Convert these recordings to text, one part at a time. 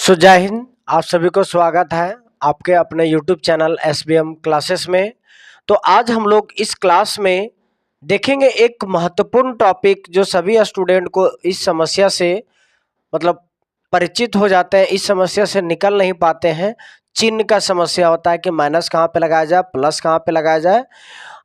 जय हिंद। आप सभी को स्वागत है आपके अपने YouTube चैनल SBM क्लासेस में। तो आज हम लोग इस क्लास में देखेंगे एक महत्वपूर्ण टॉपिक जो सभी स्टूडेंट को इस समस्या से मतलब परिचित हो जाते हैं, इस समस्या से निकल नहीं पाते हैं। चिन्ह का समस्या होता है कि माइनस कहाँ पे लगाया जाए, प्लस कहाँ पे लगाया जाए।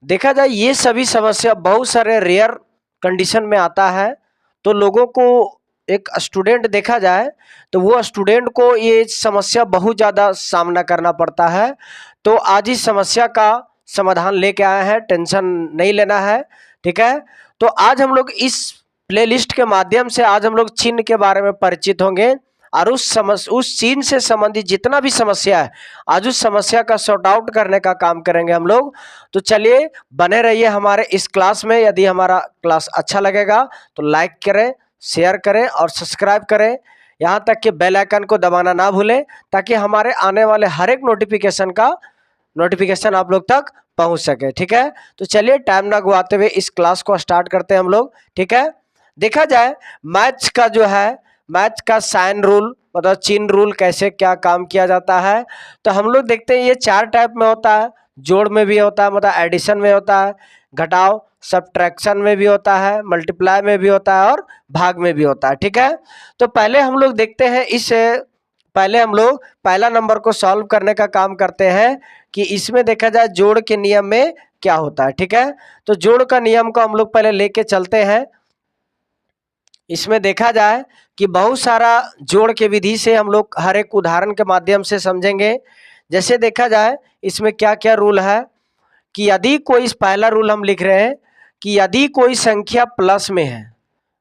देखा जाए ये सभी समस्या बहुत सारे रेयर कंडीशन में आता है। तो लोगों को एक स्टूडेंट देखा जाए तो वो स्टूडेंट को ये समस्या बहुत ज़्यादा सामना करना पड़ता है। तो आज इस समस्या का समाधान लेके आए हैं, टेंशन नहीं लेना है, ठीक है। तो आज हम लोग इस प्लेलिस्ट के माध्यम से आज हम लोग चिन्ह के बारे में परिचित होंगे और उस चिन्ह से संबंधित जितना भी समस्या है आज उस समस्या का सॉर्ट आउट करने का काम करेंगे हम लोग। तो चलिए बने रहिए हमारे इस क्लास में। यदि हमारा क्लास अच्छा लगेगा तो लाइक करें, शेयर करें और सब्सक्राइब करें, यहाँ तक कि बेल आइकन को दबाना ना भूलें ताकि हमारे आने वाले हर एक नोटिफिकेशन आप लोग तक पहुँच सके, ठीक है। तो चलिए टाइम ना गवाते हुए इस क्लास को स्टार्ट करते हैं हम लोग, ठीक है। देखा जाए मैथ्स का जो है मैथ्स का साइन रूल मतलब चिन्ह रूल कैसे क्या काम किया जाता है। तो हम लोग देखते हैं ये चार टाइप में होता है। जोड़ में भी होता है, मतलब एडिशन में होता है, घटाव सब्ट्रैक्शन में भी होता है, मल्टीप्लाई में भी होता है और भाग में भी होता है, ठीक है। तो पहले हम लोग देखते हैं पहले हम लोग पहला नंबर को सॉल्व करने का काम करते हैं कि इसमें देखा जाए जोड़ के नियम में क्या होता है, ठीक है। तो जोड़ का नियम को हम लोग पहले लेके चलते हैं। इसमें देखा जाए कि बहुत सारा जोड़ के विधि से हम लोग हर एक उदाहरण के माध्यम से समझेंगे। जैसे देखा जाए इसमें क्या क्या रूल है कि यदि कोई, पहला रूल हम लिख रहे हैं कि यदि कोई संख्या प्लस में है,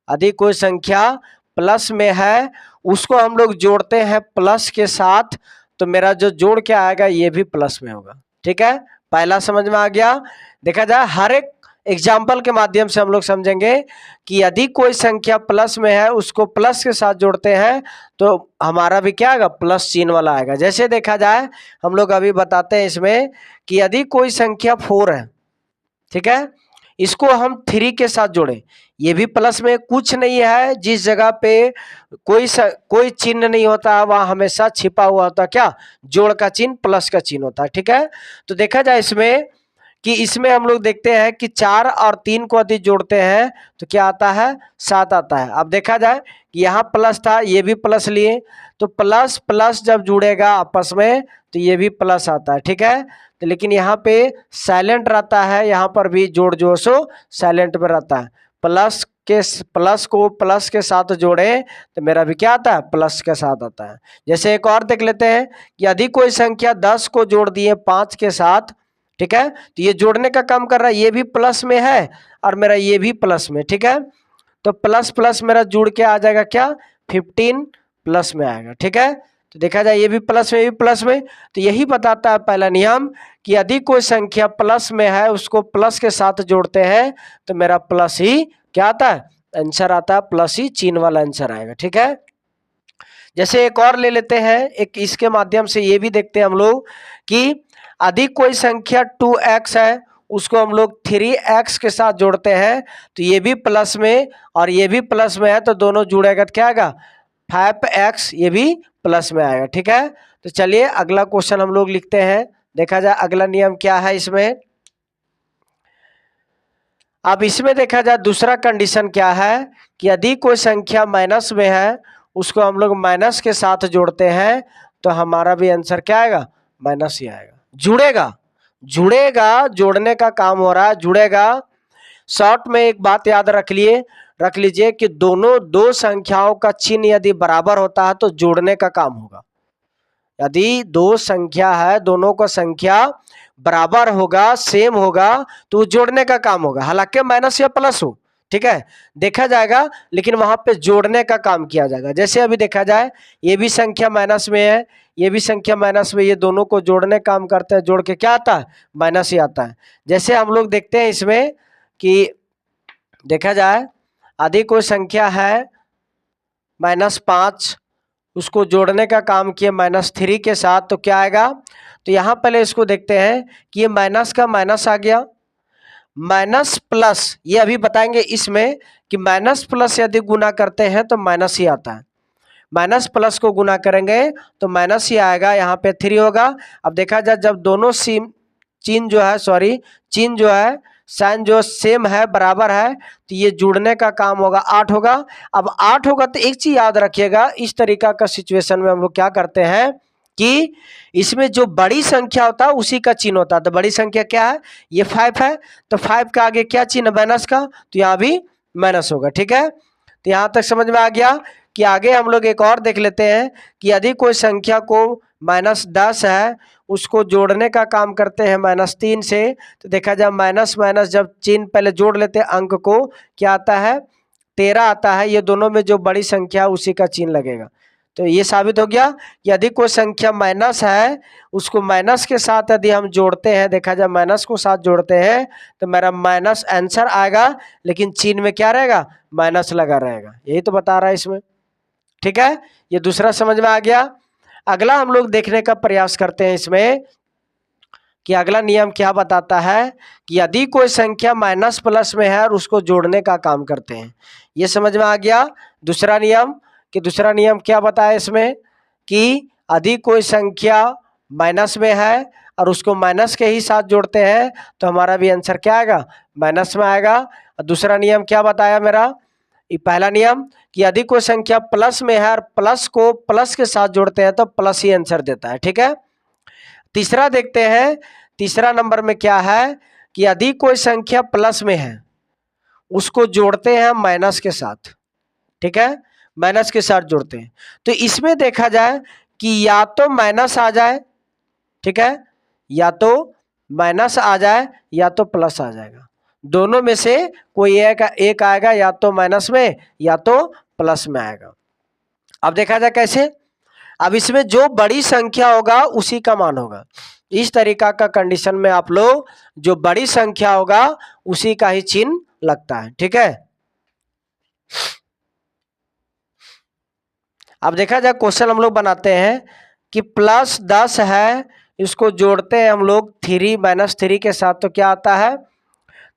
यदि कोई संख्या प्लस में है उसको हम लोग जोड़ते हैं प्लस के साथ, तो मेरा जो जोड़ क्या आएगा ये भी प्लस में होगा, ठीक है। पहला समझ में आ गया। देखा जाए हर एक एग्जाम्पल के माध्यम से हम लोग समझेंगे कि यदि कोई संख्या प्लस में है उसको प्लस के साथ जोड़ते हैं तो हमारा भी क्या आएगा, प्लस चिन्ह वाला आएगा। जैसे देखा जाए हम लोग अभी बताते हैं इसमें कि यदि कोई संख्या 4 है, ठीक है, इसको हम 3 के साथ जोड़ें, ये भी प्लस में, कुछ नहीं है, जिस जगह पे कोई चिन्ह नहीं होता वहाँ हमेशा छिपा हुआ होता क्या, जोड़ का चिन्ह, प्लस का चिन्ह होता है, ठीक है। तो देखा जाए इसमें कि इसमें हम लोग देखते हैं कि 4 और 3 को यदि जोड़ते हैं तो क्या आता है, 7 आता है। अब देखा जाए कि यहाँ प्लस था, ये भी प्लस लिए, तो प्लस प्लस जब जुड़ेगा आपस में तो ये भी प्लस आता है, ठीक है। तो लेकिन यहाँ पे साइलेंट रहता है, यहाँ पर भी जोड़ जो सो साइलेंट में रहता है। प्लस को प्लस के साथ जोड़े तो मेरा भी क्या आता है, प्लस के साथ आता है। जैसे एक और देख लेते हैं कि यदि कोई संख्या 10 को जोड़ दिए 5 के साथ, ठीक है, तो ये जोड़ने का काम कर रहा है, ये भी प्लस में है और मेरा ये भी प्लस में, ठीक है। तो प्लस प्लस मेरा जुड़ के आ जाएगा क्या, 15 प्लस में आएगा, ठीक है। तो देखा जाए ये भी प्लस में, ये भी प्लस में। तो यही बताता है पहला नियम कि यदि कोई संख्या प्लस में है उसको प्लस के साथ जोड़ते हैं तो मेरा प्लस ही क्या आता है, आंसर आता है, प्लस ही चिन्ह वाला आंसर आएगा, ठीक है। जैसे एक और ले लेते हैं, एक इसके माध्यम से ये भी देखते हैं हम लोग कि यदि कोई संख्या 2x है उसको हम लोग 3x के साथ जोड़ते हैं तो ये भी प्लस में और ये भी प्लस में है, तो दोनों जुड़ेगा तो क्या आएगा, 5x, ये भी प्लस में आएगा, ठीक है। तो चलिए अगला क्वेश्चन हम लोग लिखते हैं। देखा जाए अगला नियम क्या है इसमें। अब इसमें देखा जाए दूसरा कंडीशन क्या है कि यदि कोई संख्या माइनस में है उसको हम लोग माइनस के साथ जोड़ते हैं तो हमारा भी आंसर क्या आएगा, माइनस ही आएगा। जुड़ेगा, जोड़ने का काम हो रहा है, जुड़ेगा। शॉर्ट में एक बात याद रख लीजिए कि दोनों दो संख्याओं का चिन्ह यदि बराबर होता है तो जोड़ने का काम होगा। यदि दो संख्या है, दोनों का संख्या बराबर होगा, सेम होगा, तो जोड़ने का काम होगा, हालांकि माइनस या प्लस हो, ठीक है, देखा जाएगा, लेकिन वहां पे जोड़ने का काम किया जाएगा। जैसे अभी देखा जाए ये भी संख्या माइनस में है, ये भी संख्या माइनस में, ये दोनों को जोड़ने का काम करते हैं, जोड़ के क्या आता है, माइनस ही आता है। जैसे हम लोग देखते हैं इसमें कि देखा जाए यदि कोई संख्या है -5, उसको जोड़ने का काम किए -3 के साथ, तो क्या आएगा, तो यहाँ पहले इसको देखते हैं कि ये माइनस का माइनस आ गया, माइनस प्लस, ये अभी बताएंगे इसमें कि माइनस प्लस यदि गुना करते हैं तो माइनस ही आता है। माइनस प्लस को गुना करेंगे तो माइनस ही आएगा, यहाँ पे 3 होगा। अब देखा जाए जब दोनों चिन्ह जो है साइन जो सेम है, बराबर है, तो ये जुड़ने का काम होगा, 8 होगा। अब 8 होगा तो एक चीज याद रखिएगा, इस तरीका का सिचुएशन में हम लोग क्या करते हैं कि इसमें जो बड़ी संख्या होता है उसी का चिन्ह होता है। तो बड़ी संख्या क्या है, ये 5 है, तो 5 का आगे क्या चिन्ह है, माइनस का, तो यहाँ भी माइनस होगा। ठीक है, तो यहाँ तक समझ में आ गया। कि आगे हम लोग एक और देख लेते हैं कि यदि कोई संख्या को -10 है, उसको जोड़ने का काम करते हैं -3 से, तो देखा जाए माइनस माइनस जब चिन्ह पहले जोड़ लेते हैं अंक को, क्या आता है, 13 आता है। ये दोनों में जो बड़ी संख्या उसी का चिन्ह लगेगा। तो ये साबित हो गया कि यदि कोई संख्या माइनस है, उसको माइनस के साथ यदि हम जोड़ते हैं, देखा जाए माइनस को साथ जोड़ते हैं, तो मेरा माइनस आंसर आएगा, लेकिन चिन्ह में क्या रहेगा, माइनस लगा रहेगा। यही तो बता रहा है इसमें। ठीक है, ये दूसरा समझ में आ गया। अगला हम लोग देखने का प्रयास करते हैं इसमें कि अगला नियम क्या बताता है कि यदि कोई संख्या माइनस प्लस में है और उसको जोड़ने का काम करते हैं। ये समझ में आ गया दूसरा नियम। कि दूसरा नियम क्या बताया इसमें कि यदि कोई संख्या माइनस में है और उसको माइनस के ही साथ जोड़ते हैं तो हमारा भी आंसर क्या आएगा, माइनस में आएगा। और दूसरा नियम क्या बताया मेरा, ये पहला नियम कि यदि कोई संख्या प्लस में है और प्लस को प्लस के साथ जोड़ते हैं तो प्लस ही आंसर देता है। ठीक है, तीसरा देखते हैं, तीसरा नंबर में क्या है कि यदि कोई संख्या प्लस में है उसको जोड़ते हैं माइनस के साथ। ठीक है, माइनस के साथ जोड़ते हैं, तो इसमें देखा जाए कि या तो माइनस आ जाए, ठीक है, या तो माइनस आ जाए या तो प्लस आ जाएगा। दोनों में से कोई एक आएगा, या तो माइनस में या तो प्लस में आएगा। अब देखा जाए कैसे, अब इसमें जो बड़ी संख्या होगा उसी का मान होगा। इस तरीका का कंडीशन में आप लोग जो बड़ी संख्या होगा उसी का ही चिन्ह लगता है। ठीक है, अब देखा जाए क्वेश्चन हम लोग बनाते हैं कि +10 है, इसको जोड़ते हैं हम लोग 3 -3 के साथ, तो क्या आता है।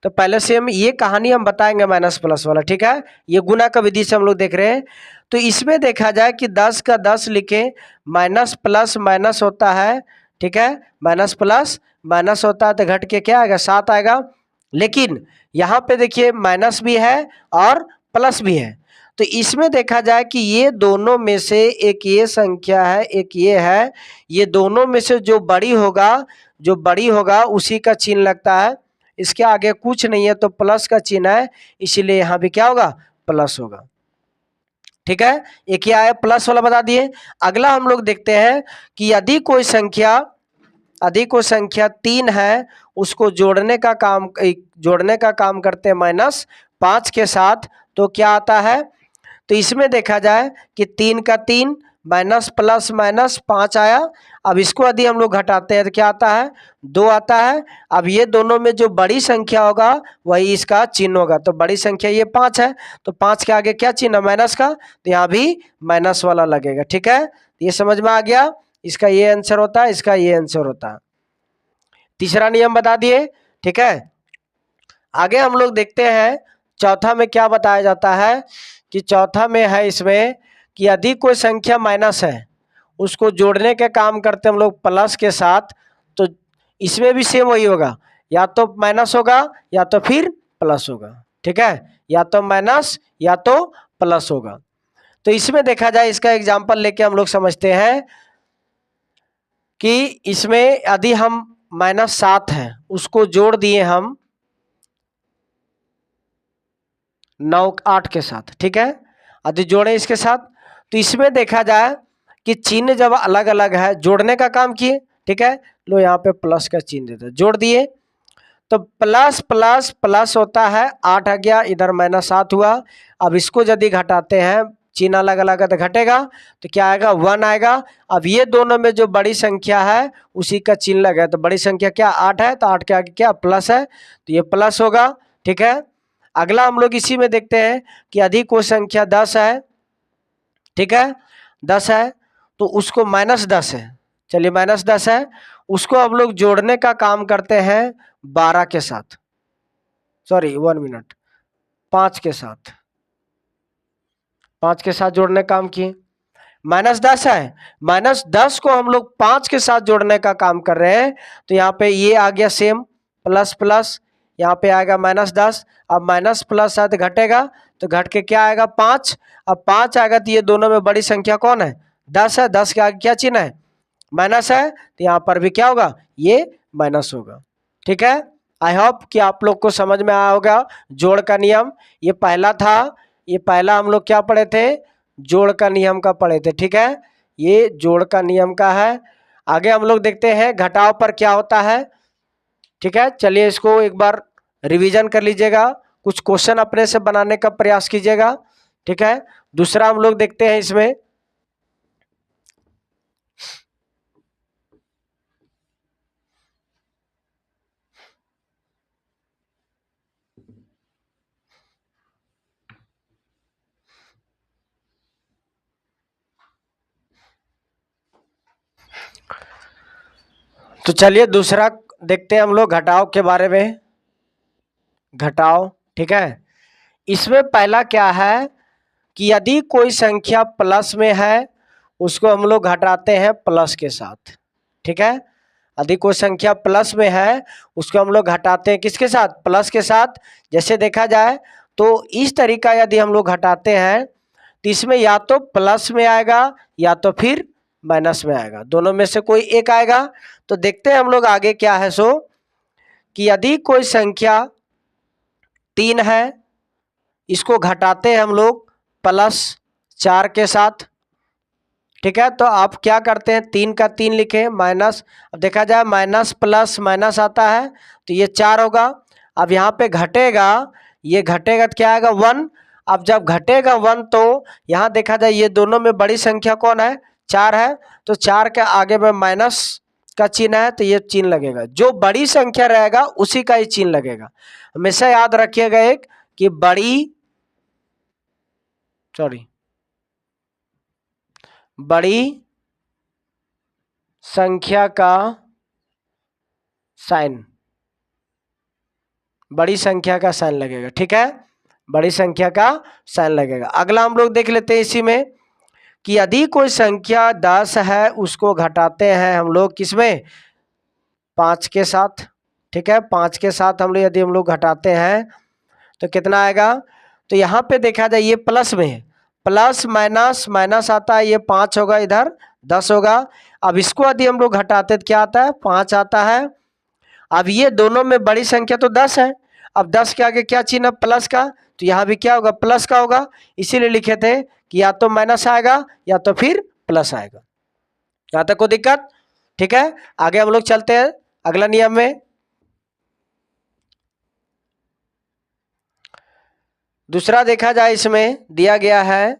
तो पहले से हम ये कहानी हम बताएंगे माइनस प्लस वाला। ठीक है, ये गुना का विधि से हम लोग देख रहे हैं। तो इसमें देखा जाए कि 10 का 10 लिखे, माइनस प्लस माइनस होता है। ठीक है, माइनस प्लस माइनस होता है तो घट के क्या आएगा, 7 आएगा। लेकिन यहाँ पे देखिए माइनस भी है और प्लस भी है, तो इसमें देखा जाए कि ये दोनों में से एक ये संख्या है, एक ये है, ये दोनों में से जो बड़ी होगा उसी का चिन्ह लगता है। इसके आगे कुछ नहीं है तो प्लस का चिन्ह है, इसीलिए यहाँ भी क्या होगा, प्लस होगा। ठीक है, एक ही आया प्लस वाला बता दिए। अगला हम लोग देखते हैं कि यदि कोई संख्या 3 है, उसको जोड़ने का काम करते हैं -5 के साथ, तो क्या आता है। तो इसमें देखा जाए कि 3 का 3 माइनस प्लस माइनस 5 आया। अब इसको यदि हम लोग घटाते हैं तो क्या आता है, 2 आता है। अब ये दोनों में जो बड़ी संख्या होगा वही इसका चिन्ह होगा। तो बड़ी संख्या ये 5 है, तो 5 के आगे क्या चिन्ह है, माइनस का, तो यहाँ भी माइनस वाला लगेगा। ठीक है, ये समझ में आ गया, इसका ये आंसर होता है, इसका ये आंसर होता है। तीसरा नियम बता दिए। ठीक है, आगे हम लोग देखते हैं चौथा में क्या बताया जाता है कि चौथा में है इसमें कि यदि कोई संख्या माइनस है उसको जोड़ने के काम करते हम लोग प्लस के साथ, तो इसमें भी सेम वही होगा, या तो माइनस होगा या तो फिर प्लस होगा। ठीक है, या तो माइनस या तो प्लस होगा। तो इसमें देखा जाए, इसका एग्जांपल लेके हम लोग समझते हैं कि इसमें यदि हम -7 है उसको जोड़ दिए हम 9 8 के साथ। ठीक है, यदि जोड़े इसके साथ, तो इसमें देखा जाए कि चिन्ह जब अलग अलग है, जोड़ने का काम किए। ठीक है, लो यहाँ पे प्लस का चिन्ह देते, जोड़ दिए, तो प्लस प्लस प्लस होता है, 8 आ गया, इधर -7 हुआ। अब इसको यदि घटाते हैं, चिन्ह अलग अलग है तो घटेगा, तो क्या आएगा, 1 आएगा। अब ये दोनों में जो बड़ी संख्या है उसी का चिन्ह लगा, तो बड़ी संख्या क्या 8 है, तो 8 के आगे क्या प्लस है, तो ये प्लस होगा। ठीक है, अगला हम लोग इसी में देखते हैं कि यदि कोई संख्या 10 है, ठीक है, 10 है, तो उसको -10 है, चलिए -10 है, उसको हम लोग जोड़ने का काम करते हैं 12 के साथ, सॉरी 1 मिनट, 5 के साथ जोड़ने का काम किए। -10 है, -10 को हम लोग 5 के साथ जोड़ने का काम कर रहे हैं, तो यहाँ पे ये आ गया सेम, प्लस प्लस, यहाँ पे आएगा -10। अब माइनस प्लस साथ घटेगा तो घट के क्या आएगा 5। अब 5 आएगा तो ये दोनों में बड़ी संख्या कौन है 10 है, 10 के आगे क्या चिन्ह है माइनस है, तो यहाँ पर भी क्या होगा ये माइनस होगा। ठीक है, आई होप कि आप लोग को समझ में आया होगा जोड़ का नियम। ये पहला था, ये पहला हम लोग क्या पढ़े थे जोड़ का नियम का पढ़े थे। ठीक है, ये जोड़ का नियम का है। आगे हम लोग देखते हैं घटाव पर क्या होता है। ठीक है, चलिए इसको एक बार रिवीजन कर लीजिएगा, कुछ क्वेश्चन अपने से बनाने का प्रयास कीजिएगा। ठीक है, दूसरा हम लोग देखते हैं इसमें, तो चलिए दूसरा देखते हैं हम लोग घटाव के बारे में। घटाव, ठीक है, इसमें पहला क्या है कि यदि कोई संख्या प्लस में है उसको हम लोग घटाते हैं प्लस के साथ। ठीक है, यदि कोई संख्या प्लस में है उसको हम लोग घटाते हैं किसके साथ प्लस के साथ। जैसे देखा जाए तो इस तरीका यदि हम लोग घटाते हैं तो इसमें या तो प्लस में आएगा या तो फिर माइनस में आएगा, दोनों में से कोई एक आएगा। तो देखते हैं हम लोग आगे क्या है सो कि यदि कोई संख्या 3 है इसको घटाते हैं हम लोग +4 के साथ। ठीक है, तो आप क्या करते हैं 3 का 3 लिखें माइनस, अब देखा जाए माइनस प्लस माइनस आता है तो ये 4 होगा। अब यहाँ पे घटेगा, ये घटेगा तो क्या आएगा 1। अब जब घटेगा 1 तो यहाँ देखा जाए ये दोनों में बड़ी संख्या कौन है 4 है, तो 4 के आगे में माइनस का चिन्ह है तो ये चिन्ह लगेगा, जो बड़ी संख्या रहेगा उसी का ही चिन्ह लगेगा। हमेशा याद रखिएगा एक कि बड़ी संख्या का साइन, बड़ी संख्या का साइन लगेगा। ठीक है, बड़ी संख्या का साइन लगेगा। अगला हम लोग देख लेते हैं इसी में कि यदि कोई संख्या 10 है उसको घटाते हैं हम लोग किसमें 5 के साथ। ठीक है, 5 के साथ हम लोग यदि हम लोग घटाते हैं तो कितना आएगा, तो यहाँ पे देखा जाए ये प्लस में है, प्लस माइनस माइनस आता है, ये 5 होगा इधर 10 होगा। अब इसको यदि हम लोग घटाते तो क्या आता है 5 आता है। अब ये दोनों में बड़ी संख्या तो 10 है, अब 10 के आगे क्या चिन्ह प्लस का, तो यहाँ भी क्या होगा प्लस का होगा, इसीलिए लिखे थे कि या तो माइनस आएगा या तो फिर प्लस आएगा। यहाँ तक कोई दिक्कत। ठीक है, आगे हम लोग चलते हैं अगला नियम में। दूसरा देखा जाए इसमें दिया गया है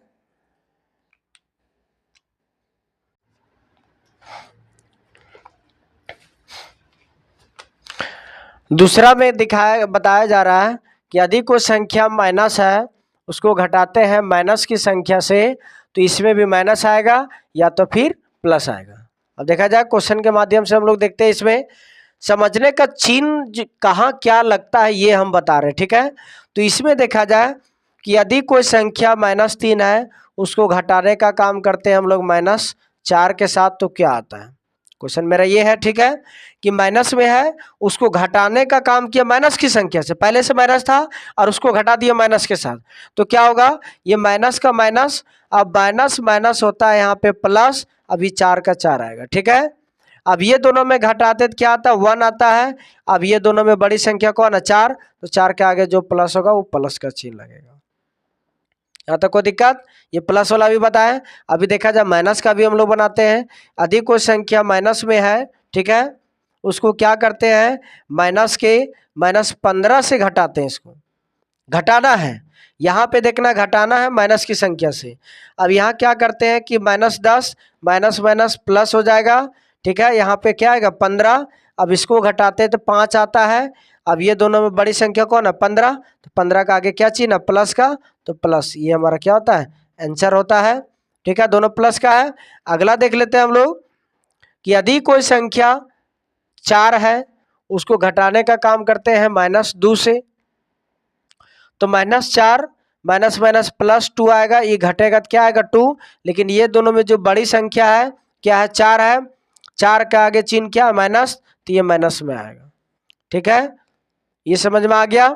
दूसरा में बताया जा रहा है कि यदि कोई संख्या माइनस है उसको घटाते हैं माइनस की संख्या से तो इसमें भी माइनस आएगा या तो फिर प्लस आएगा। अब देखा जाए क्वेश्चन के माध्यम से हम लोग देखते हैं इसमें समझने का चिन्ह कहाँ क्या लगता है ये हम बता रहे हैं। ठीक है, तो इसमें देखा जाए कि यदि कोई संख्या -3 है उसको घटाने का काम करते हैं हम लोग -4 के साथ, तो क्या आता है क्वेश्चन मेरा ये है। ठीक है, कि माइनस में है उसको घटाने का काम किया माइनस की संख्या से, पहले से माइनस था और उसको घटा दिया माइनस के साथ, तो क्या होगा ये माइनस का माइनस, अब माइनस माइनस होता है यहाँ पे प्लस, अभी 4 का 4 आएगा। ठीक है, अब ये दोनों में घटाते तो क्या आता है 1 आता है। अब ये दोनों में बड़ी संख्या कौन है 4, तो 4 के आगे जो प्लस होगा वो प्लस का चिन्ह लगेगा। यहाँ तक कोई दिक्कत, ये प्लस वाला भी बताएं। अभी देखा जाए माइनस का भी हम लोग बनाते हैं, यदि कोई संख्या माइनस में है ठीक है उसको क्या करते हैं -15 से घटाते हैं, इसको घटाना है, यहाँ पे देखना घटाना है माइनस की संख्या से। अब यहाँ क्या करते हैं कि -10 माइनस माइनस प्लस हो जाएगा। ठीक है, यहाँ पे क्या आएगा 15, अब इसको घटाते हैं तो 5 आता है। अब ये दोनों में बड़ी संख्या कौन है 15, तो 15 का आगे क्या चिन्ह है प्लस का, तो प्लस, ये हमारा क्या होता है आंसर होता है। ठीक है, दोनों प्लस का है। अगला देख लेते हैं हम लोग कि यदि कोई संख्या 4 है उसको घटाने का काम करते हैं -2 से, तो -4 माइनस माइनस प्लस 2 आएगा, ये घटेगा तो क्या आएगा 2, लेकिन ये दोनों में जो बड़ी संख्या है क्या है 4 है, 4 का आगे चिन्ह क्या माइनस, तो ये माइनस में आएगा। ठीक है, ये समझ में आ गया।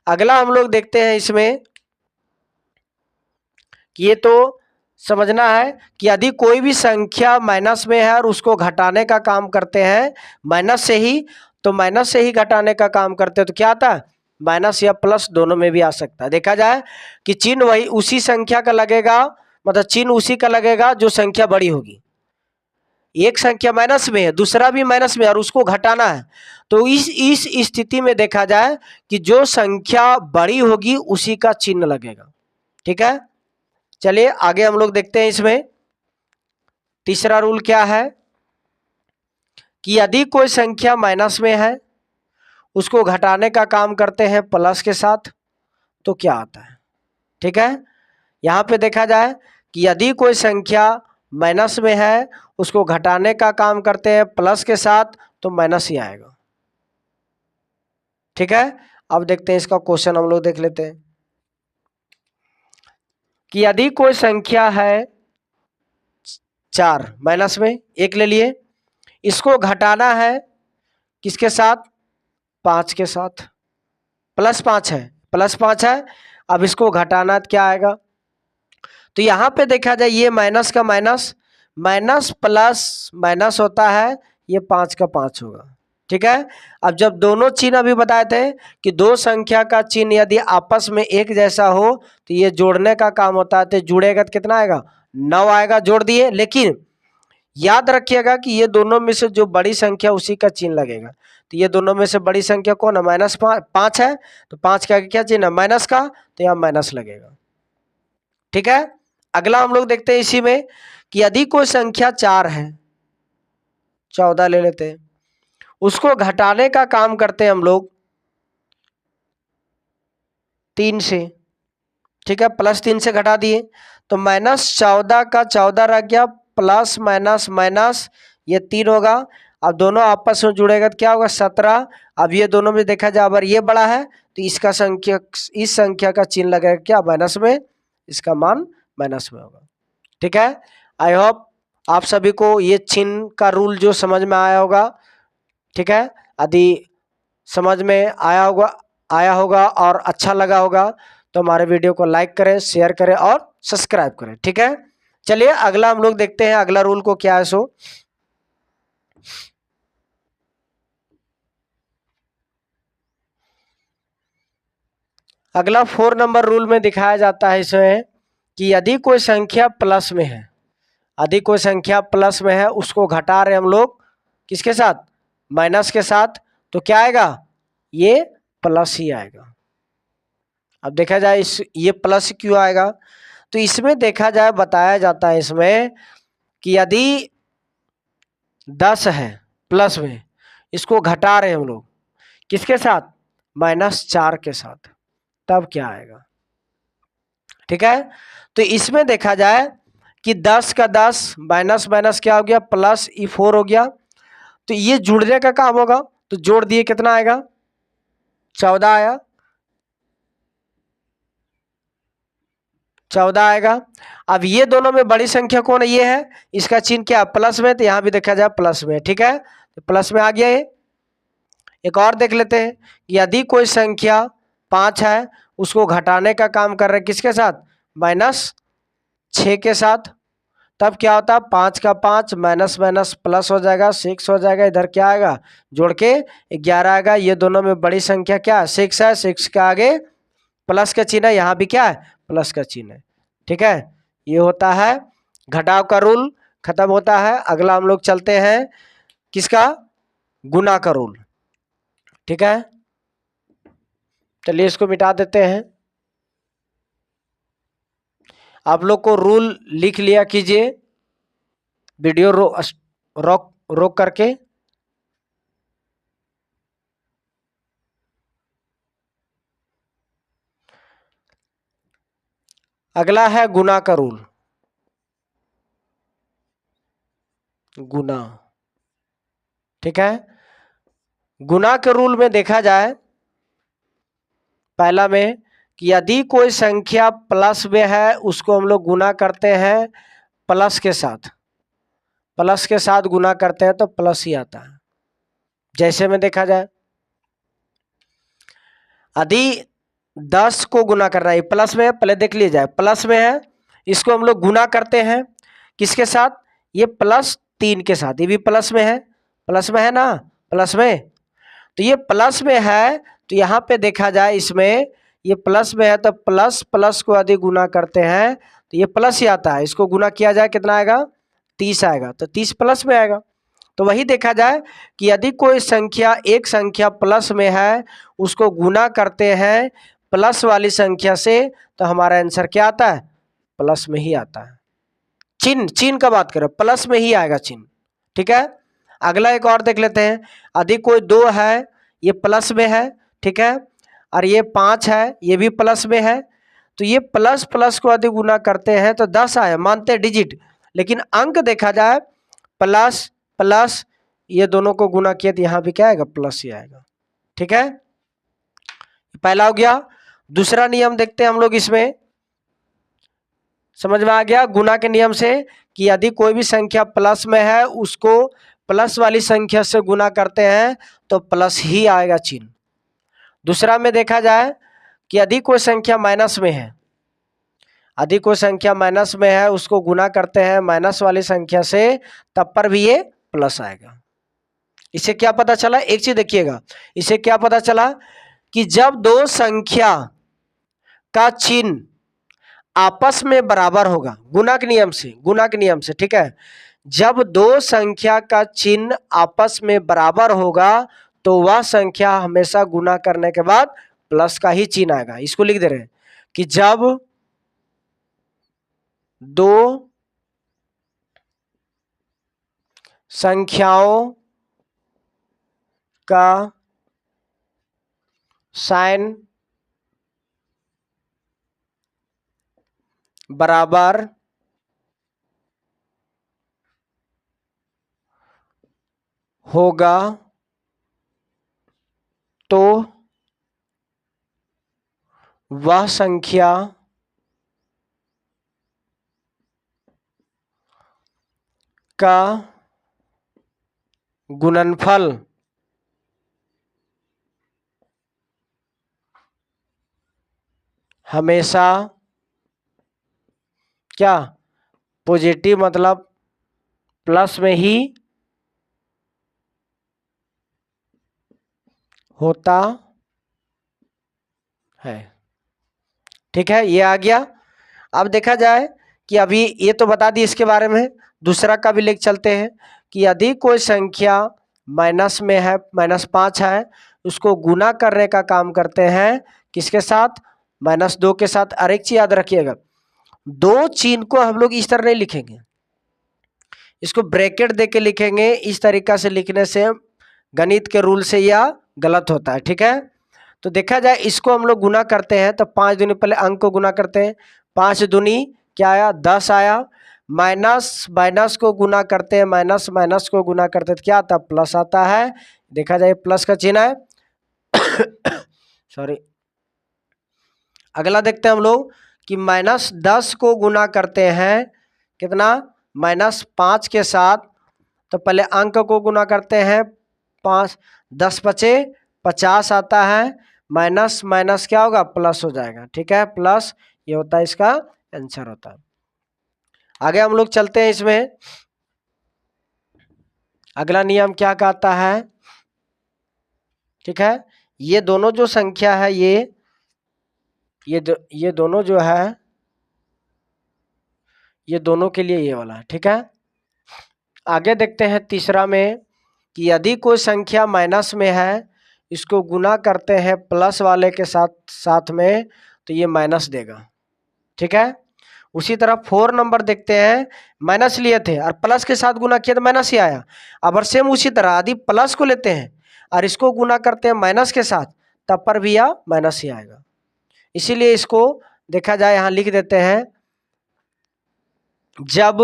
अगला हम लोग देखते हैं इसमें कि ये तो समझना है कि यदि कोई भी संख्या माइनस में है और उसको घटाने का काम करते हैं माइनस से ही, तो माइनस से ही घटाने का काम करते हैं तो क्या आता है माइनस या प्लस दोनों में भी आ सकता है। देखा जाए कि चिन्ह वही उसी संख्या का लगेगा, मतलब चिन्ह उसी का लगेगा जो संख्या बड़ी होगी। एक संख्या माइनस में है, दूसरा भी माइनस में है और उसको घटाना है, तो इस स्थिति में देखा जाए कि जो संख्या बड़ी होगी उसी का चिन्ह लगेगा। ठीक है, चलिए आगे हम लोग देखते हैं। इसमें तीसरा रूल क्या है कि यदि कोई संख्या माइनस में है उसको घटाने का काम करते हैं प्लस के साथ, तो क्या आता है। ठीक है, यहां पे देखा जाए कि यदि कोई संख्या माइनस में है उसको घटाने का काम करते हैं प्लस के साथ, तो माइनस ही आएगा। ठीक है, अब देखते हैं इसका क्वेश्चन हम लोग देख लेते हैं कि यदि कोई संख्या है 4 माइनस में, एक ले लिए, इसको घटाना है किसके साथ 5 के साथ, प्लस 5 है, प्लस 5 है, अब इसको घटाना तो क्या आएगा, तो यहां पे देखा जाए ये माइनस का माइनस, माइनस प्लस माइनस होता है, ये 5 का 5 होगा। ठीक है, अब जब दोनों चिन्ह अभी बताए थे कि दो संख्या का चिन्ह यदि आपस में एक जैसा हो तो ये जोड़ने का काम होता है, तो जुड़ेगा तो कितना आएगा 9 आएगा, जोड़ दिए। लेकिन याद रखिएगा कि ये दोनों में से जो बड़ी संख्या उसी का चिन्ह लगेगा, तो ये दोनों में से बड़ी संख्या कौन है माइनस 5 है, तो 5 का क्या चिन्ह है माइनस का, तो यहाँ माइनस लगेगा। ठीक है, अगला हम लोग देखते हैं इसी में कि यदि कोई संख्या 4 है, 14 ले लेते हैं, उसको घटाने का काम करते हैं हम लोग 3 से। ठीक है, प्लस 3 से घटा दिए तो -14 का 14 रह गया, प्लस माइनस माइनस ये 3 होगा। अब दोनों आपस में जुड़ेगा तो क्या होगा 17। अब ये दोनों में देखा जाए अगर ये बड़ा है तो इसका संख्या, इस संख्या का चिन्ह लगेगा क्या माइनस में, इसका मान माइनस में होगा। ठीक है, आई होप आप सभी को ये चिन्ह का रूल जो समझ में आया होगा। ठीक है, यदि समझ में आया होगा और अच्छा लगा होगा तो हमारे वीडियो को लाइक करें, शेयर करें और सब्सक्राइब करें। ठीक है, चलिए अगला हम लोग देखते हैं अगला रूल को क्या है। सो अगला 4 नंबर रूल में दिखाया जाता है इसमें कि यदि कोई संख्या प्लस में है, यदि कोई संख्या प्लस में है उसको घटा रहे हम लोग किसके साथ माइनस के साथ, तो क्या आएगा ये प्लस ही आएगा। अब देखा जाए इस ये प्लस क्यों आएगा, तो इसमें देखा जाए बताया जाता है इसमें कि यदि 10 है प्लस में, इसको घटा रहे हम लोग किसके साथ -4 के साथ, तब क्या आएगा। ठीक है, तो इसमें देखा जाए कि 10 का 10 माइनस माइनस क्या हो गया प्लस, ई 4 हो गया, तो ये जुड़ने का काम होगा, तो जोड़ दिए कितना आएगा 14 आया, 14 आएगा। अब ये दोनों में बड़ी संख्या कौन है, ये है, इसका चिन्ह क्या प्लस में, तो यहां भी देखा जाए प्लस में। ठीक है, तो प्लस में आ गया ये। एक और देख लेते हैं कि यदि कोई संख्या 5 है उसको घटाने का काम कर रहे हैं किसके साथ -6 के साथ, तब क्या होता है 5 का 5 माइनस माइनस प्लस हो जाएगा 6 हो जाएगा, इधर क्या आएगा जोड़ के 11 आएगा। ये दोनों में बड़ी संख्या क्या है 6 है, 6 के आगे प्लस का चिन्ह है, यहाँ भी क्या है प्लस का चिन्ह है। ठीक है, ये होता है घटाव का रूल, खत्म होता है। अगला हम लोग चलते हैं किसका गुना का रूल। ठीक है, चलिए इसको मिटा देते हैं। आप लोग को रूल लिख लिया कीजिए, वीडियो रोक करके। अगला है गुना का रूल, गुना। ठीक है, गुना के रूल में देखा जाए पहला में कि यदि कोई संख्या प्लस में है उसको हम लोग गुना करते हैं प्लस के साथ, प्लस के साथ गुना करते हैं तो प्लस ही आता है। जैसे में देखा जाए, यदि 10 को गुना करना है, प्लस में है, पहले देख लिया जाए, प्लस में है, इसको हम लोग गुना करते हैं किसके साथ, ये +3 के साथ, ये भी प्लस में है, प्लस में है ना, प्लस में, तो ये प्लस में है, तो यहाँ पे देखा जाए इसमें ये प्लस में है तो प्लस प्लस को यदि गुना करते हैं तो ये प्लस ही आता है, इसको गुना किया जाए कितना आएगा, 30 आएगा, तो 30 प्लस में आएगा। तो वही देखा जाए कि यदि कोई संख्या, एक संख्या प्लस में है उसको गुना करते हैं प्लस वाली संख्या से, तो हमारा आंसर क्या आता है, प्लस में ही आता है। चिन्ह, चिन्ह का बात करें, प्लस में ही आएगा चिन्ह, ठीक है। अगला एक और देख लेते हैं, यदि कोई 2 है, ये प्लस में है, ठीक है, और ये 5 है, ये भी प्लस में है, तो ये प्लस प्लस को यदि गुना करते हैं तो 10 आए, मानते हैं डिजिट, लेकिन अंक देखा जाए प्लस प्लस, ये दोनों को गुना किया तो यहाँ भी क्या आएगा, प्लस ही आएगा, ठीक है। पहला हो गया। दूसरा नियम देखते हैं हम लोग, इसमें समझ में आ गया गुना के नियम से कि यदि कोई भी संख्या प्लस में है उसको प्लस वाली संख्या से गुना करते हैं तो प्लस ही आएगा चिन्ह। दूसरा में देखा जाए कि यदि कोई संख्या माइनस में है, यदि कोई संख्या माइनस में है उसको गुना करते हैं माइनस वाली संख्या से, तब पर भी ये प्लस आएगा। इससे क्या पता चला, एक चीज देखिएगा, इससे क्या पता चला कि जब दो संख्या का चिन्ह आपस में बराबर होगा, गुना के नियम से, गुना के नियम से, ठीक है, जब दो संख्या का चिन्ह आपस में बराबर होगा तो वह संख्या हमेशा गुना करने के बाद प्लस का ही चिन्ह आएगा। इसको लिख दे रहे हैं कि जब दो संख्याओं का साइन बराबर होगा तो वह संख्या का गुणनफल हमेशा क्या, पॉजिटिव मतलब प्लस में ही होता है, ठीक है, ये आ गया। अब देखा जाए कि अभी ये तो बता दी इसके बारे में, दूसरा का भी लेके चलते हैं कि यदि कोई संख्या माइनस में है, -5 है, उसको गुना करने का काम करते हैं किसके साथ, -2 के साथ। और एक चीज याद रखिएगा, दो चिन्ह को हम लोग इस तरह नहीं लिखेंगे, इसको ब्रैकेट दे के लिखेंगे। इस तरीका से लिखने से गणित के रूल से यह गलत होता है, ठीक है। तो देखा जाए इसको हम लोग गुना करते हैं तो 5 दूनी, पहले अंक को गुना करते हैं, 5 दूनी क्या आया, 10 आया, माइनस माइनस को गुना करते हैं, माइनस माइनस को गुना करते हैं तो क्या आता है, प्लस आता है। देखा जाए प्लस का चिन्ह है सॉरी। अगला देखते हैं हम लोग कि -10 को गुना करते हैं कितना, -5 के साथ, तो पहले अंक को गुना करते हैं, 5 10 बचे 50 आता है, माइनस माइनस क्या होगा, प्लस हो जाएगा, ठीक है, प्लस, ये होता है इसका आंसर होता है। आगे हम लोग चलते हैं, इसमें अगला नियम क्या कहता है, ठीक है, ये दोनों जो संख्या है ये दोनों जो है, ये दोनों के लिए ये वाला है, ठीक है। आगे देखते हैं तीसरा में कि यदि कोई संख्या माइनस में है, इसको गुना करते हैं प्लस वाले के साथ साथ में, तो ये माइनस देगा, ठीक है। उसी तरह 4 नंबर देखते हैं, माइनस लिए थे और प्लस के साथ गुना किया तो माइनस ही आया। अब और सेम उसी तरह यदि प्लस को लेते हैं और इसको गुना करते हैं माइनस के साथ, तब पर भी यह माइनस ही आएगा। इसीलिए इसको देखा जाए यहाँ लिख देते हैं, जब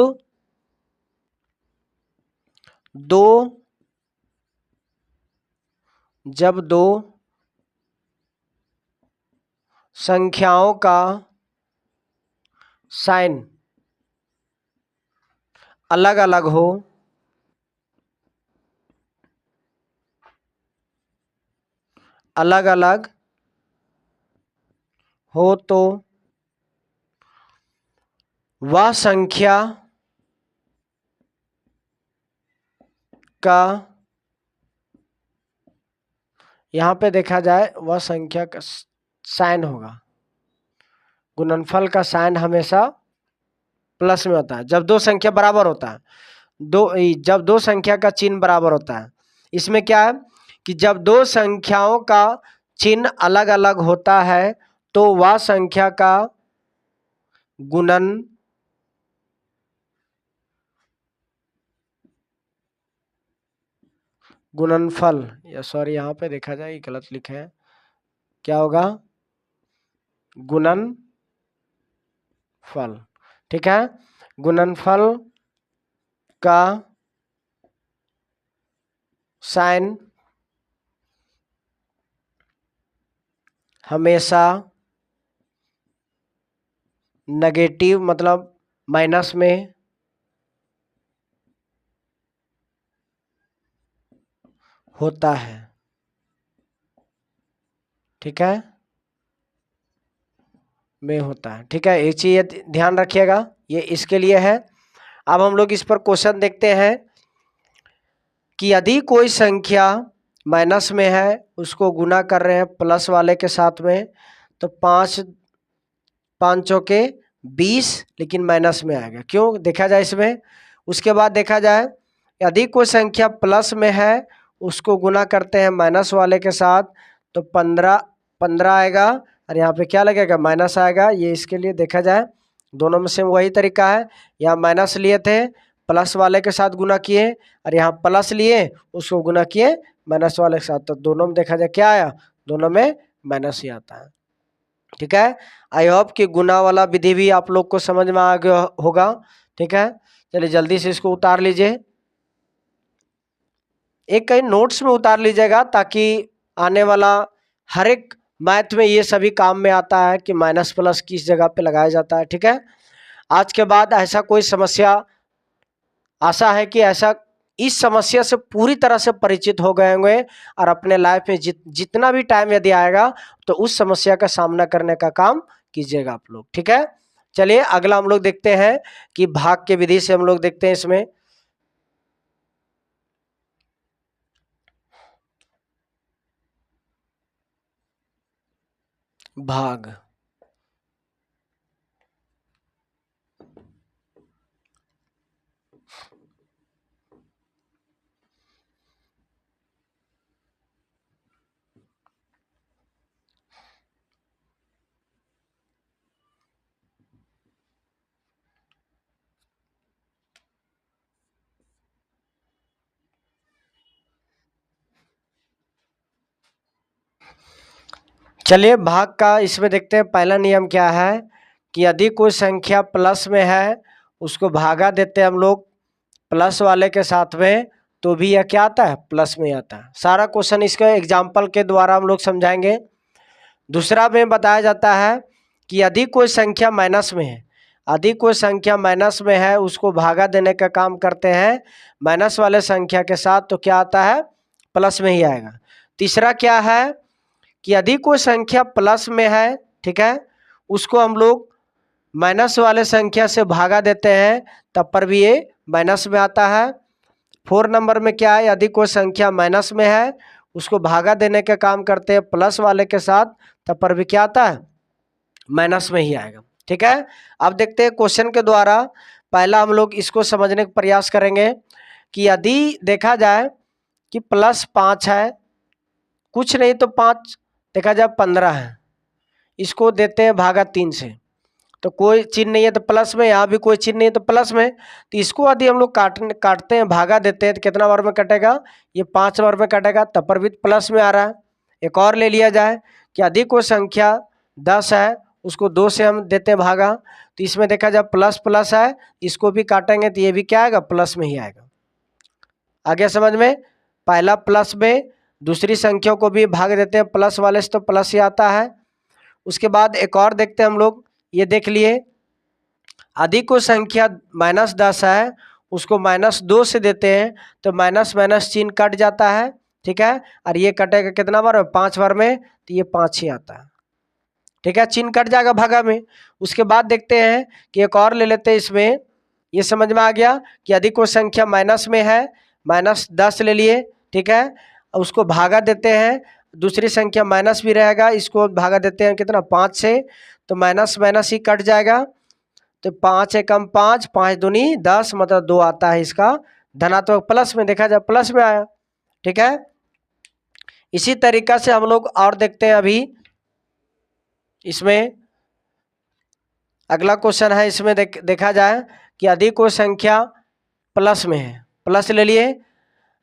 दो संख्याओं का साइन अलग अलग हो, अलग अलग हो तो वह संख्या का, यहां पे देखा जाए वह संख्या का साइन होगा, गुणनफल का साइन हमेशा प्लस में होता है जब दो संख्या बराबर होता है, जब दो संख्या का चिन्ह बराबर होता है। इसमें क्या है कि जब दो संख्याओं का चिन्ह अलग अलग होता है तो वह संख्या का गुणनफल, या सॉरी यहाँ पे देखा जाए ये गलत लिखे हैं, क्या होगा, गुणनफल, ठीक है। गुणनफल का साइन हमेशा नेगेटिव मतलब माइनस में होता है, ठीक है, में होता है, ठीक है। एक चीज ध्यान रखिएगा, ये इसके लिए है। अब हम लोग इस पर क्वेश्चन देखते हैं कि यदि कोई संख्या माइनस में है, उसको गुना कर रहे हैं प्लस वाले के साथ में, तो 5 चौके 20, लेकिन माइनस में आएगा, क्यों देखा जाए इसमें। उसके बाद देखा जाए यदि कोई संख्या प्लस में है, उसको गुना करते हैं माइनस वाले के साथ, तो 15 आएगा, और यहाँ पे क्या लगेगा, माइनस आएगा। ये इसके लिए देखा जाए दोनों में से वही तरीका है, यहाँ माइनस लिए थे, प्लस वाले के साथ गुना किए, और यहाँ प्लस लिए उसको गुना किए माइनस वाले के साथ, तो दोनों में देखा जाए क्या आया, दोनों में माइनस ही आता है, ठीक है। आई होप कि गुना वाला विधि भी आप लोग को समझ में आ गया होगा, ठीक है। चलिए जल्दी से इसको उतार लीजिए, एक कहीं नोट्स में उतार लीजिएगा, ताकि आने वाला हर एक मैथ में ये सभी काम में आता है कि माइनस प्लस किस जगह पे लगाया जाता है, ठीक है। आज के बाद ऐसा कोई समस्या, आशा है कि ऐसा इस समस्या से पूरी तरह से परिचित हो गए होंगे, और अपने लाइफ में जितना भी टाइम यदि आएगा तो उस समस्या का सामना करने का काम कीजिएगा आप लोग, ठीक है। चलिए अगला हम लोग देखते हैं कि भाग के विधि से हम लोग देखते हैं इसमें भाग। चलिए भाग का इसमें देखते हैं, पहला नियम क्या है कि यदि कोई संख्या प्लस में है, उसको भागा देते हैं हम लोग प्लस वाले के साथ में, तो भी यह क्या आता है, प्लस में आता है। सारा क्वेश्चन इसका एग्जाम्पल के द्वारा हम लोग समझाएंगे। दूसरा में बताया जाता है कि यदि कोई संख्या माइनस में है, यदि कोई संख्या माइनस में है, उसको भागा देने का काम करते हैं माइनस वाले संख्या के साथ, तो क्या आता है, प्लस में ही आएगा। तीसरा क्या है कि यदि कोई संख्या प्लस में है, ठीक है, उसको हम लोग माइनस वाले संख्या से भागा देते हैं, तब पर भी ये माइनस में आता है। 4 नंबर में क्या है, यदि कोई संख्या माइनस में है, उसको भागा देने का काम करते हैं प्लस वाले के साथ, तब पर भी क्या आता है, माइनस में ही आएगा, ठीक है। अब देखते हैं क्वेश्चन के द्वारा, पहला हम लोग इसको समझने का प्रयास करेंगे कि यदि देखा जाए कि +5 है, कुछ नहीं तो 5 देखा जाए 15 है, इसको देते हैं भागा 3 से, तो कोई चिन्ह नहीं है तो प्लस में, यहाँ भी कोई चिन्ह नहीं है तो प्लस में, तो इसको यदि हम लोग काटते हैं, भागा देते हैं, तो कितना बार में कटेगा, ये 5 बार में कटेगा, तब पर भी प्लस में आ रहा है। एक और ले लिया जाए कि यदि कोई संख्या 10 है, उसको 2 से हम देते हैं भागा, तो इसमें देखा जाए प्लस प्लस है, इसको भी काटेंगे तो ये भी क्या आएगा, प्लस में ही आएगा। आगे समझ में, पहला प्लस में, दूसरी संख्या को भी भाग देते हैं प्लस वाले से, तो प्लस ही आता है। उसके बाद एक और देखते हैं हम लोग, ये देख लिए अधिक को संख्या -10 है, उसको -2 से देते हैं तो माइनस माइनस चिन्ह कट जाता है, ठीक है। और ये कटेगा कितना बार, 5 बार में, तो ये 5 ही आता है, ठीक है, चिन्ह कट जाएगा भागा में। उसके बाद देखते हैं कि एक और ले लेते हैं इसमें, ये समझ में आ गया कि अधिक को संख्या माइनस में है, -10 ले लिए, ठीक है, उसको भागा देते हैं, दूसरी संख्या माइनस भी रहेगा, इसको भागा देते हैं कितना, 5 से, तो माइनस माइनस ही कट जाएगा, तो 5 एकम 5, 5 दूनी 10, मतलब 2 आता है इसका धनात्मक, प्लस में देखा जाए प्लस में आया, ठीक है। इसी तरीका से हम लोग और देखते हैं अभी इसमें अगला क्वेश्चन है, इसमें देखा जाए कि अधिक को संख्या प्लस में है, प्लस ले लिए,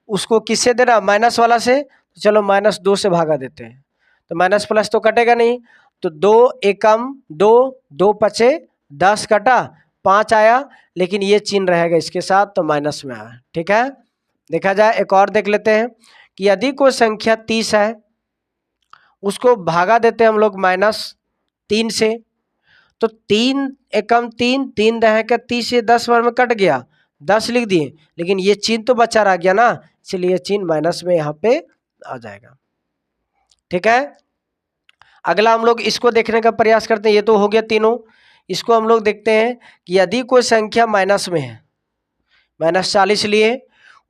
उसको किससे देना, माइनस वाला से, तो चलो -2 से भागा देते हैं, तो माइनस प्लस तो कटेगा नहीं, तो 2 एकम 2, 2 पचे 10 कटा, 5 आया, लेकिन ये चिन्ह रहेगा इसके साथ, तो माइनस में आया, ठीक है। देखा जाए एक और देख लेते हैं कि यदि कोई संख्या 30 है, उसको भागा देते हैं हम लोग -3 से, तो 3 एकम 3, 3 रहेगा 30 से 10 बार में कट गया, 10 लिख दिए, लेकिन ये चिन्ह तो बचा रह गया ना, इसलिए चिन्ह माइनस में यहाँ पे आ जाएगा, ठीक है। अगला हम लोग इसको देखने का प्रयास करते हैं, ये तो हो गया तीनों। इसको हम लोग देखते हैं कि यदि कोई संख्या माइनस में है, -40 लिए,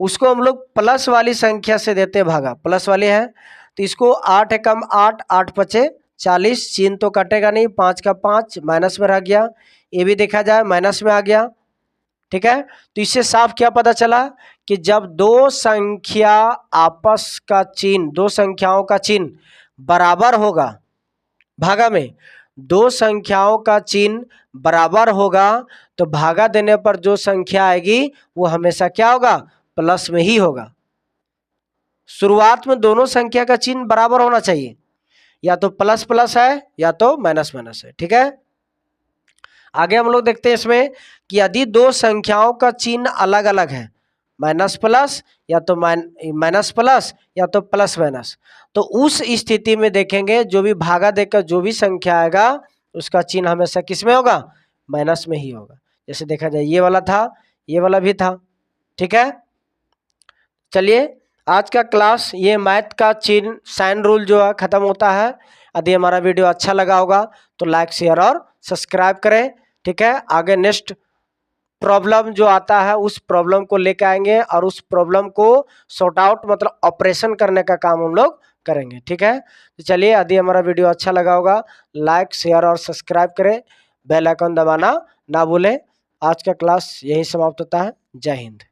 उसको हम लोग प्लस वाली संख्या से देते हैं भागा, प्लस वाली है, तो इसको 8 एकम 8, 8 पचे 40, चिन्ह तो कटेगा नहीं, 5 का 5 माइनस में रह गया, ये भी देखा जाए माइनस में आ गया, ठीक है। तो इससे साफ क्या पता चला कि जब दो संख्या आपस का चिन्ह, दो संख्याओं का चिन्ह बराबर होगा, भागा में दो संख्याओं का चिन्ह बराबर होगा, तो भागा देने पर जो संख्या आएगी वो हमेशा क्या होगा, प्लस में ही होगा। शुरुआत में दोनों संख्या का चिन्ह बराबर होना चाहिए, या तो प्लस प्लस है या तो माइनस माइनस है, ठीक है। आगे हम लोग देखते हैं इसमें कि यदि दो संख्याओं का चिन्ह अलग अलग है, माइनस प्लस या तो माइनस प्लस या तो प्लस माइनस, तो उस स्थिति में देखेंगे जो भी भागा देकर जो भी संख्या आएगा उसका चिन्ह हमेशा किस में होगा, माइनस में ही होगा। जैसे देखा जाए ये वाला था, ये वाला भी था, ठीक है। चलिए आज का क्लास ये मैथ का चिन्ह साइन रूल जो है खत्म होता है। यदि हमारा वीडियो अच्छा लगा होगा तो लाइक शेयर और सब्सक्राइब करें, ठीक है। आगे नेक्स्ट प्रॉब्लम जो आता है उस प्रॉब्लम को लेकर आएंगे और उस प्रॉब्लम को सॉर्ट आउट मतलब ऑपरेशन करने का काम हम लोग करेंगे, ठीक है। तो चलिए यदि हमारा वीडियो अच्छा लगा होगा लाइक शेयर और सब्सक्राइब करें, बेल आइकन दबाना ना भूलें। आज का क्लास यहीं समाप्त होता है। जय हिंद।